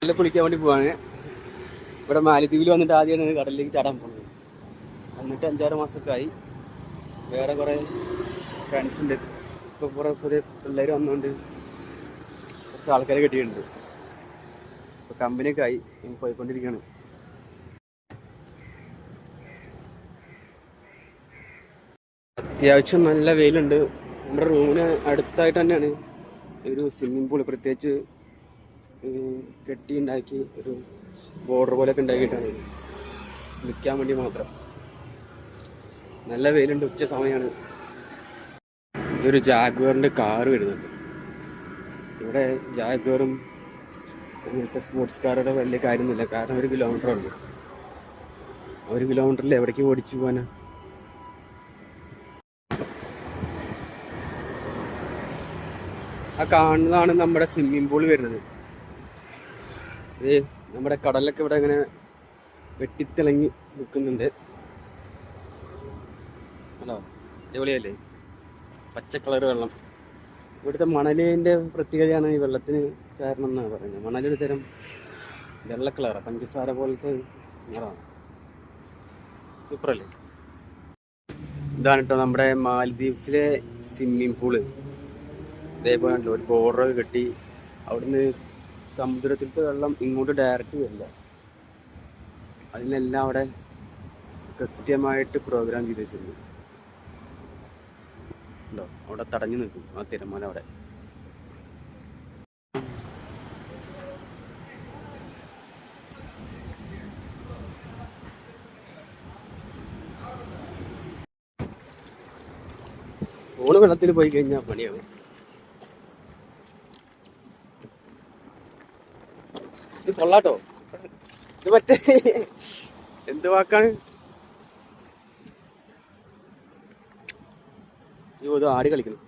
നല്ല കുളിക്കാൻ വേണ്ടി പോവാണ്. ഇവിടെ മാലദ്വീപിൽ വന്നിട്ട് ആദ്യമാണ് കടലിലേക്ക് ചാടാൻ പോകുന്നത്. എന്നിട്ട് 5-6 മാസമൊക്കെ ആയി. വേറെ കുറേ ഫ്രണ്ട്സ് ഉണ്ട്. ഇപ്പോൾ കുറേ പുതിയ പിള്ളേർ വന്നുകൊണ്ട് കുറച്ച് ആൾക്കാരെ കിട്ടിയിട്ടുണ്ട്. ഇപ്പോൾ കമ്പനിയൊക്കെ ആയി പോയിക്കൊണ്ടിരിക്കുകയാണ്. അത്യാവശ്യം നല്ല വെയിലുണ്ട്. നമ്മുടെ റൂമിന് അടുത്തായിട്ട് തന്നെയാണ് ഒരു സ്വിമ്മിംഗ് പൂൾ, പ്രത്യേകിച്ച് കെട്ടി ഉണ്ടാക്കി ഒരു ബോർഡർ പോലെയൊക്കെ ഉണ്ടാക്കിയിട്ടാണ് നിൽക്കാൻ വേണ്ടി മാത്രം. നല്ല വെയിലുണ്ട്, ഉച്ച സമയമാണ്. ഇതൊരു ജാഗ്വറിൻ്റെ കാറ് വരുന്നുണ്ട്. ഇവിടെ ജാഗ്വറും ഇങ്ങനത്തെ സ്പോർട്സ് കാറുടെ വലിയ കാര്യമൊന്നുമില്ല, കാരണം 1 കിലോമീറ്റർ ഉണ്ട്. 1 കിലോമീറ്ററിൽ എവിടേക്ക് ഓടിച്ചു പോകാനാ? ആ കാണുന്നതാണ് നമ്മുടെ സ്വിമ്മിംഗ് പൂൾ വരുന്നത്. ഇത് നമ്മുടെ കടലൊക്കെ ഇവിടെ ഇങ്ങനെ വെട്ടിത്തിളങ്ങി നിൽക്കുന്നുണ്ട്. ഹലോ, അടിപൊളിയല്ലേ? പച്ച കളർ വെള്ളം. ഇവിടുത്തെ മണലിൻ്റെ പ്രത്യേകതയാണ് ഈ വെള്ളത്തിന് കാരണം എന്നാണ് പറയുന്നത്. മണലൊരു തരം വെള്ള കളറാണ്, പഞ്ചസാര പോലത്തെ നിറമാണ്. സൂപ്പറല്ലേ? ഇതാണ് കേട്ടോ നമ്മുടെ മാലദ്വീപ്സിലെ സ്വിമ്മിംഗ് പൂള്. ഇതേപോലെ ഒരു ബോർഡറൊക്കെ കെട്ടി അവിടുന്ന് സമുദ്രത്തിലത്തെ വെള്ളം ഇങ്ങോട്ട് ഡയറക്റ്റ് വരില്ല. അതിനെല്ലാം അവിടെ കൃത്യമായിട്ട് പ്രോഗ്രാം ചെയ്ത് വെച്ചിട്ടുണ്ട്. ഉണ്ടോ? അവിടെ തടഞ്ഞു നിൽക്കും ആ തിരമാല. അവിടെ ഫോണ് വെള്ളത്തിൽ പോയി കഴിഞ്ഞാൽ പണിയാണ്. ഇത് കൊള്ളാട്ടോ. ഇത് മറ്റേ എന്ത് വാക്കാണ്? ഇത് ആടി കളിക്കണം.